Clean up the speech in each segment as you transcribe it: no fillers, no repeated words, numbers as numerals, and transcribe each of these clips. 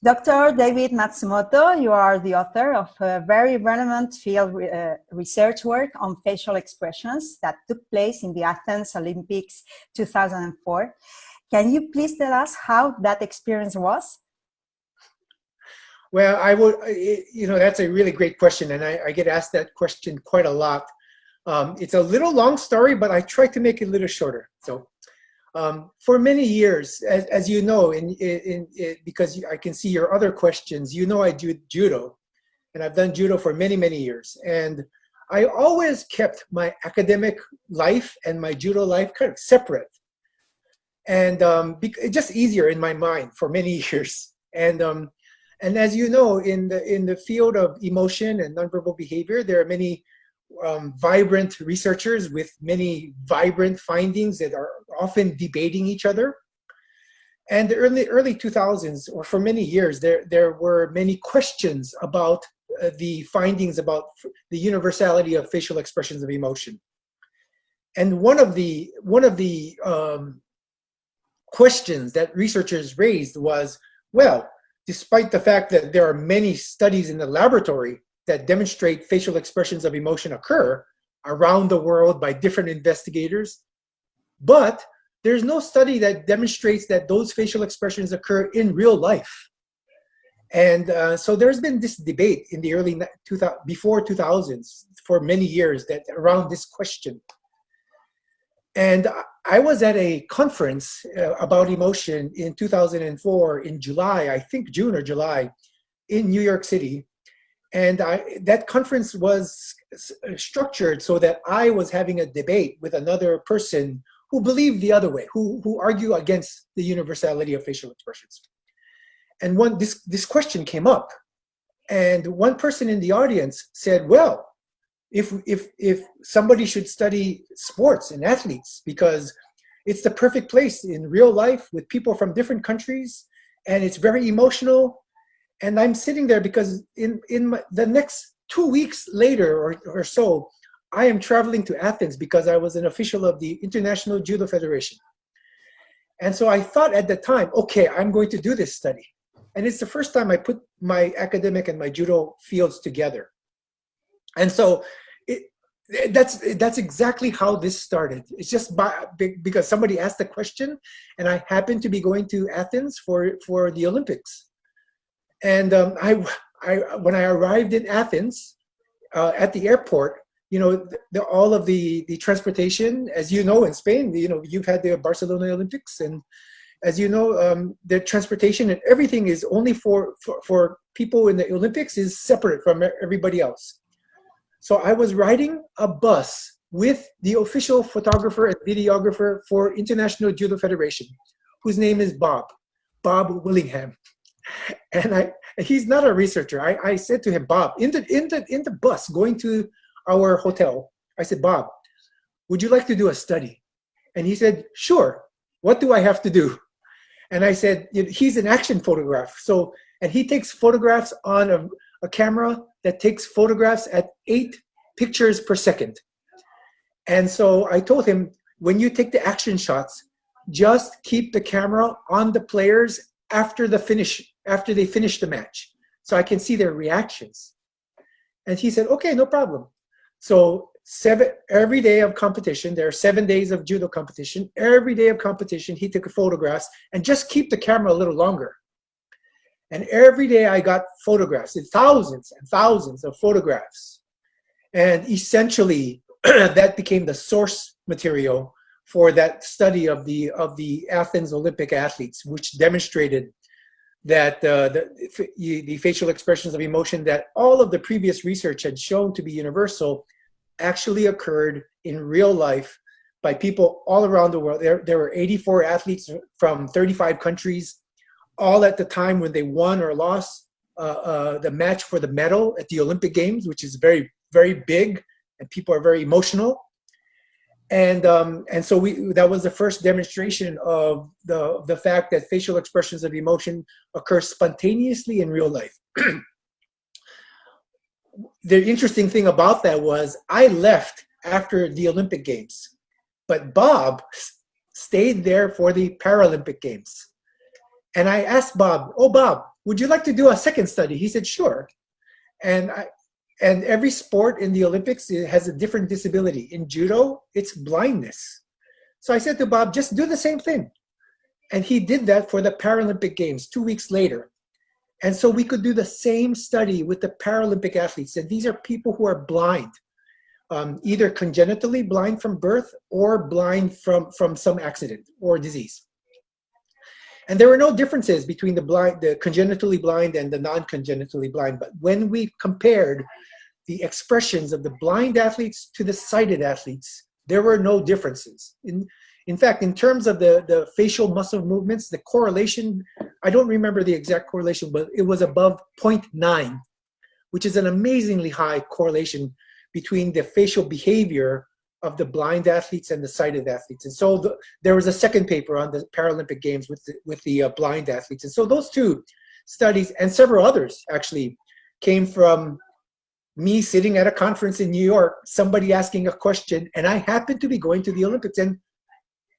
Dr. David Matsumoto, you are the author of a very relevant field research work on facial expressions that took place in the Athens Olympics 2004. Can you please tell us how that experience was? Well, I would, that's a really great question, and I get asked that question quite a lot. It's a little long story, but I tried to make it a little shorter. So, for many years, as you know, because I can see your other questions, I do judo, and I've done judo for many, many years. And I always kept my academic life and my judo life kind of separate. And it's just easier in my mind for many years. And as you know, in the field of emotion and nonverbal behavior, there are many vibrant researchers with many vibrant findings that are often debating each other. And the early 2000s, or for many years, there were many questions about the findings about the universality of facial expressions of emotion. And one of the questions that researchers raised was, well, despite the fact that there are many studies in the laboratory that demonstrate facial expressions of emotion occur around the world by different investigators, but there's no study that demonstrates that those facial expressions occur in real life. And so there's been this debate in the early before 2000s for many years that around this question. And I was at a conference about emotion in 2004 in July, I think June or July, in New York City. And that conference was structured so that I was having a debate with another person who believed the other way, who argue against the universality of facial expressions. And this question came up, and one person in the audience said, well, if somebody should study sports and athletes, because it's the perfect place in real life with people from different countries, and it's very emotional. And I'm sitting there because in the next 2 weeks later or so, I am traveling to Athens because I was an official of the International Judo Federation. And so I thought at the time, okay, I'm going to do this study. And it's the first time I put my academic and my judo fields together. And so that's exactly how this started. It's just because somebody asked the question, and I happened to be going to Athens for the Olympics. And when I arrived in Athens at the airport, all of the transportation, as you know, in Spain, you've had the Barcelona Olympics, and as you know, the transportation and everything is only for people in the Olympics is separate from everybody else. So I was riding a bus with the official photographer and videographer for International Judo Federation, whose name is Bob Willingham. And he's not a researcher. I said to him, Bob, in the bus going to our hotel, I said, Bob, would you like to do a study? And he said, sure. What do I have to do? And I said, he's an action photograph. And he takes photographs on a camera that takes photographs at 8 pictures per second. And so I told him, when you take the action shots, just keep the camera on the players after they finish the match, so I can see their reactions. And he said, okay, no problem. So every day of competition, there are 7 days of judo competition. Every day of competition, he took photographs and just keep the camera a little longer. And every day I got photographs, thousands and thousands of photographs. And essentially, that became the source material for that study of the Athens Olympic athletes, which demonstrated that the facial expressions of emotion that all of the previous research had shown to be universal actually occurred in real life by people all around the world. There were 84 athletes from 35 countries, all at the time when they won or lost the match for the medal at the Olympic Games, which is very, very big, and people are very emotional. And so that was the first demonstration of the fact that facial expressions of emotion occur spontaneously in real life. The interesting thing about that was I left after the Olympic Games, but Bob stayed there for the Paralympic Games. And I asked Bob, oh, Bob, would you like to do a second study? He said, sure. And every sport in the Olympics, it has a different disability. In judo, it's blindness. So I said to Bob, just do the same thing. And he did that for the Paralympic Games 2 weeks later. And so we could do the same study with the Paralympic athletes. And these are people who are blind, either congenitally blind from birth or blind from some accident or disease. And there were no differences between the congenitally blind and the non-congenitally blind. But when we compared the expressions of the blind athletes to the sighted athletes, there were no differences. In fact, in terms of the facial muscle movements, the correlation, I don't remember the exact correlation, but it was above 0.9, which is an amazingly high correlation between the facial behavior of the blind athletes and the sighted athletes. And so there was a second paper on the Paralympic Games with the blind athletes. And so those two studies and several others actually came from me sitting at a conference in New York, somebody asking a question, and I happened to be going to the Olympics. And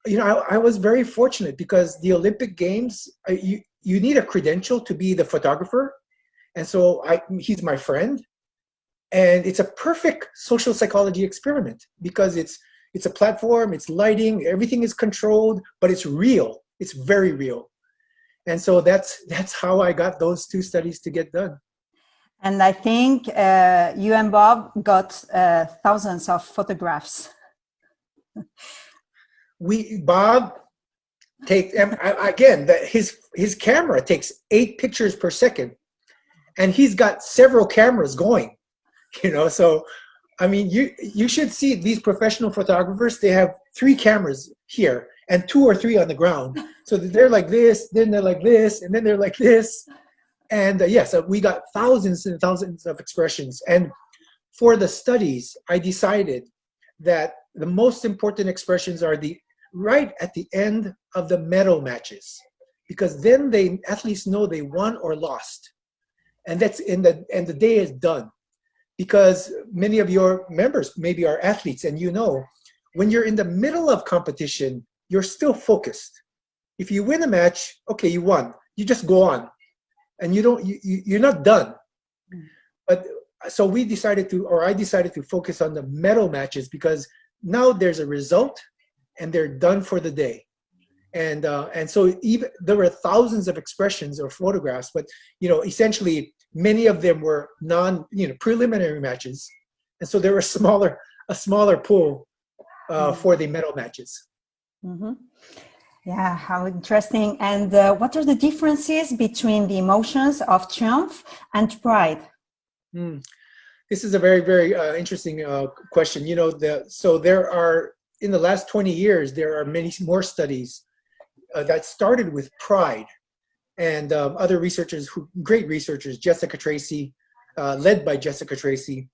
you know, I was very fortunate because the Olympic Games, you need a credential to be the photographer. And so he's my friend. And it's a perfect social psychology experiment because it's a platform, it's lighting, everything is controlled, but it's real. It's very real. And so that's how I got those two studies to get done. And I think you and Bob got thousands of photographs. Bob again, his camera takes 8 pictures per second, and he's got several cameras going. You know, so I mean, you should see these professional photographers. They have 3 cameras here and 2 or 3 on the ground. So they're like this, then they're like this, and then they're like this. And yes, we got thousands and thousands of expressions. And for the studies, I decided that the most important expressions are right at the end of the medal matches, because then the athletes know they won or lost, and the day is done. Because many of your members maybe are athletes, and you know, when you're in the middle of competition, you're still focused. If you win a match, okay, you won. You just go on, and you're not done. But so I decided to focus on the medal matches because now there's a result, and they're done for the day. And so even there were thousands of expressions or photographs, but you know, essentially many of them were preliminary matches, and so there were a smaller pool for the medal matches. Mm-hmm. Yeah, how interesting. And what are the differences between the emotions of triumph and pride? This is a very, very interesting question. You know, so there are, in the last 20 years, there are many more studies that started with pride. And other researchers, great researchers, Jessica Tracy, led by Jessica Tracy,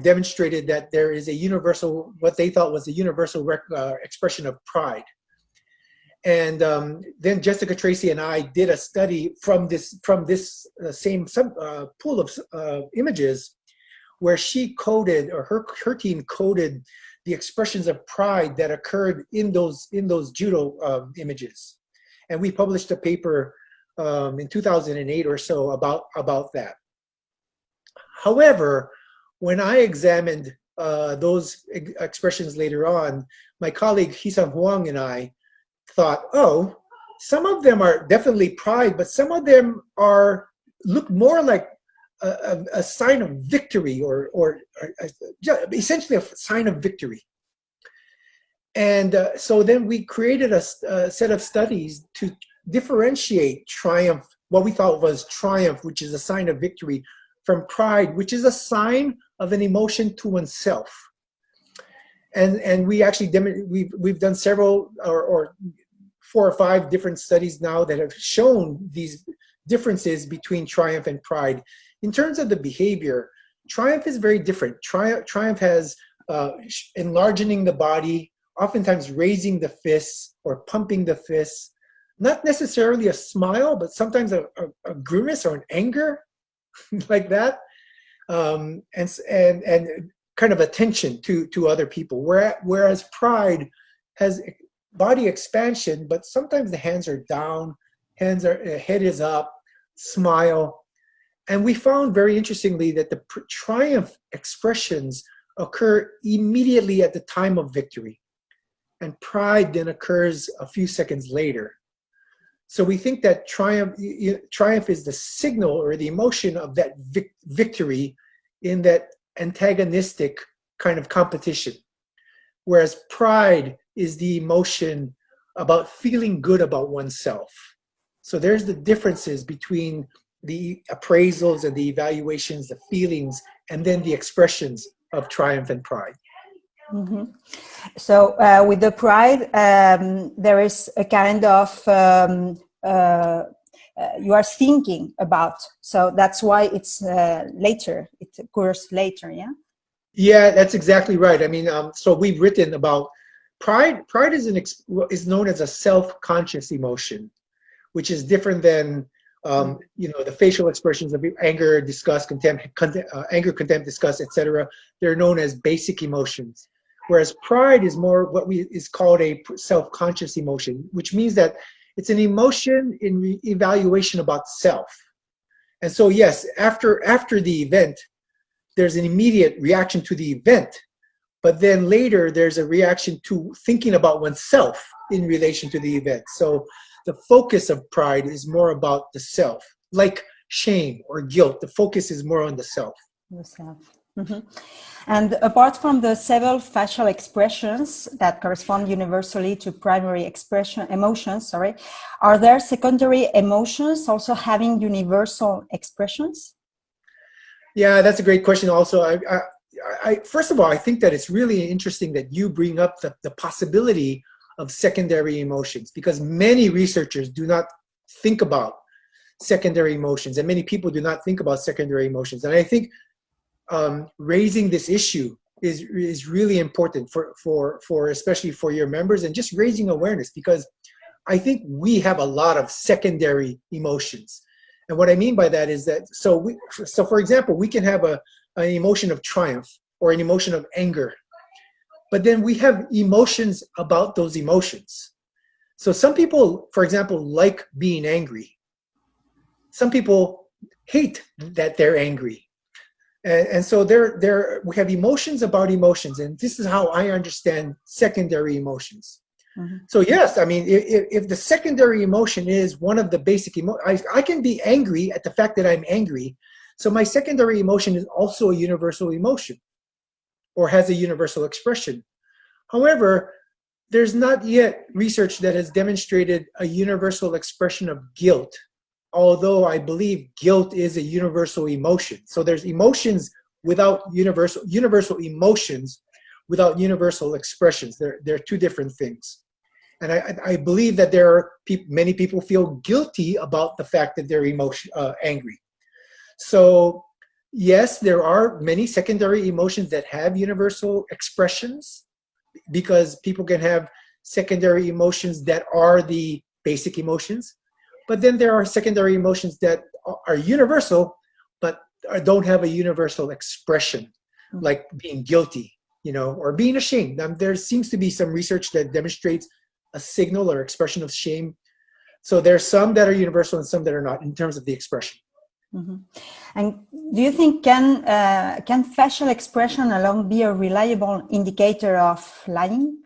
demonstrated that there is a universal, what they thought was a universal expression of pride. And then Jessica Tracy and I did a study from this same pool of images, where she coded, or her team coded, the expressions of pride that occurred in those judo images, and we published a paper in 2008 or so about that. However, when I examined those expressions later on, my colleague Hisan Huang and I thought, oh, some of them are definitely pride, but some of them look more like a sign of victory, or essentially a sign of victory. And so then we created a set of studies to differentiate triumph, what we thought was triumph, which is a sign of victory, from pride, which is a sign of an emotion to oneself. And we actually we've done several or 4 or 5 different studies now that have shown these differences between triumph and pride. In terms of the behavior, triumph is very different. Triumph has enlarging the body, oftentimes raising the fists or pumping the fists, not necessarily a smile, but sometimes a grimace or an anger like that, and kind of attention to other people. Whereas pride has body expansion, but sometimes the hands are down, head is up, smile. And we found very interestingly that the triumph expressions occur immediately at the time of victory. And pride then occurs a few seconds later. So we think that triumph is the signal or the emotion of that victory in that antagonistic kind of competition. Whereas pride is the emotion about feeling good about oneself. So there's the differences between the appraisals and the evaluations, the feelings, and then the expressions of triumph and pride. Mm-hmm. So with the pride, there is a kind of you are thinking about. So that's why it's later. It occurs later, yeah? Yeah, that's exactly right. I mean, so we've written about pride. Pride is known as a self-conscious emotion, which is different than the facial expressions of anger, disgust, contempt, disgust, etc. They're known as basic emotions. Whereas pride is more what is called a self-conscious emotion, which means that it's an emotion in evaluation about self. And so, yes, after the event, there's an immediate reaction to the event, but then later there's a reaction to thinking about oneself in relation to the event. So the focus of pride is more about the self, like shame or guilt. The focus is more on the self. The self. Mm-hmm. And apart from the several facial expressions that correspond universally to primary emotions, are there secondary emotions also having universal expressions? Yeah, that's a great question. Also, I first of all, I think that it's really interesting that you bring up the possibility of secondary emotions, because many researchers do not think about secondary emotions, and many people do not think about secondary emotions. And I think raising this issue is really important for especially for your members, and just raising awareness, because I think we have a lot of secondary emotions. And what I mean by that is that, so for example, we can have an emotion of triumph or an emotion of anger, but then we have emotions about those emotions. So some people, for example, like being angry. Some people hate that they're angry. And so we have emotions about emotions, and this is how I understand secondary emotions. Mm-hmm. So yes, I mean, if the secondary emotion is one of the basic emotions, I can be angry at the fact that I'm angry. So my secondary emotion is also a universal emotion, or has a universal expression. However, there's not yet research that has demonstrated a universal expression of guilt, although I believe guilt is a universal emotion. So there's emotions without universal emotions without universal expressions. They're two different things. And I believe that there are many people feel guilty about the fact that they're angry. So yes, there are many secondary emotions that have universal expressions, because people can have secondary emotions that are the basic emotions. But then there are secondary emotions that are universal, but don't have a universal expression, like being guilty, or being ashamed. There seems to be some research that demonstrates a signal or expression of shame. So there's some that are universal and some that are not in terms of the expression. Mm-hmm. And do you think can facial expression alone be a reliable indicator of lying?